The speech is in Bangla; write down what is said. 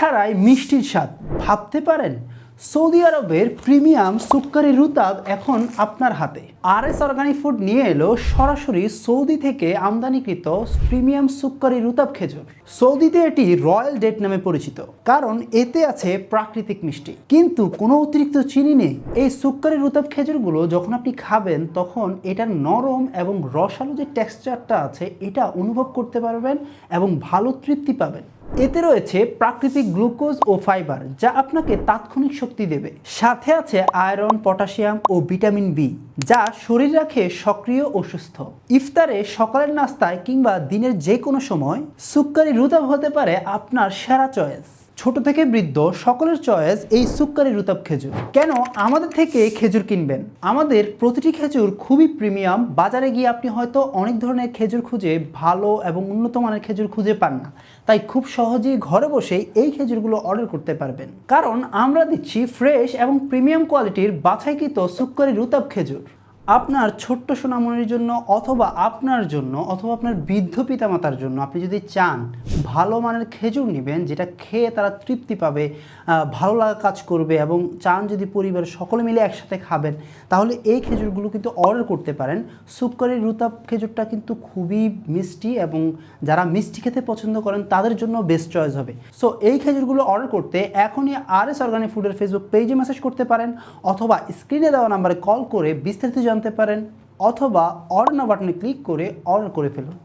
ছাড়াই মিষ্টির স্বাদ ভাবতে পারেন? সৌদি আরবের প্রিমিয়াম সুক্কারি রুতাব এখন আপনার হাতে। আরএস অর্গানিক ফুড নিয়ে এলো সরাসরি সৌদি থেকে আমদানিকৃত প্রিমিয়াম সুক্কারি রুতাব খেজুর। সৌদিতে এটি রয়্যাল ডেট নামে পরিচিত, কারণ এতে আছে প্রাকৃতিক মিষ্টি, কিন্তু কোনো অতিরিক্ত চিনি নেই। এই সুক্কারি রুতাব খেজুরগুলো যখন আপনি খাবেন তখন এটার নরম এবং রসালো যে টেক্সচারটা আছে এটা অনুভব করতে পারবেন এবং ভালো তৃপ্তি পাবেন। এতে রয়েছে প্রাকৃতিক গ্লুকোজ ও ফাইবার, যা আপনাকে তাৎক্ষণিক শক্তি দেবে। সাথে আছে আয়রন, পটাশিয়াম ও ভিটামিন বি, যা শরীর রাখে সক্রিয় ও সুস্থ। ইফতারে, সকালের নাস্তায় কিংবা দিনের যে কোনো সময় সুক্কারি রুতাব হতে পারে আপনার সেরা চয়েস। ছোট থেকে বৃদ্ধ সকলের চয়েস এই সুক্কারি রুতাব খেজুর। কেন আমাদের থেকে খেজুর কিনবেন? আমাদের প্রতিটি খেজুর খুবই প্রিমিয়াম। বাজারে গিয়ে আপনি হয়তো অনেক ধরনের খেজুর খুঁজে ভালো এবং উন্নত মানের খেজুর খুঁজে পান না, তাই খুব সহজেই ঘরে বসেই এই খেজুরগুলো অর্ডার করতে পারবেন, কারণ আমরা দিচ্ছি ফ্রেশ এবং প্রিমিয়াম কোয়ালিটির বাছাইকৃত সুক্কারি রুতাব খেজুর। আপনার ছোট্ট সোনামণির জন্য অথবা আপনার জন্য অথবা আপনার বৃদ্ধ পিতামাতার জন্য আপনি যদি চান ভালো মানের খেজুর নেবেন, যেটা খেয়ে তারা তৃপ্তি পাবে, ভালো লাগা কাজ করবে, এবং চান যদি পরিবারের সকলে মিলে একসাথে খাবেন, তাহলে এই খেজুরগুলো কিন্তু অর্ডার করতে পারেন। সুক্কারি রুতাব খেজুরটা কিন্তু খুবই মিষ্টি, এবং যারা মিষ্টি খেতে পছন্দ করেন তাদের জন্য বেস্ট চয়েস হবে। সো এই খেজুরগুলো অর্ডার করতে এখনই আরএস অর্গানিক ফুডের ফেসবুক পেজে মেসেজ করতে পারেন, অথবা স্ক্রিনে দেওয়া নাম্বারে কল করে বিস্তারিত জানতে পারেন, অথবা অর্ডার নাও বাটনে ক্লিক করে অর্ডার করে ফেলুন।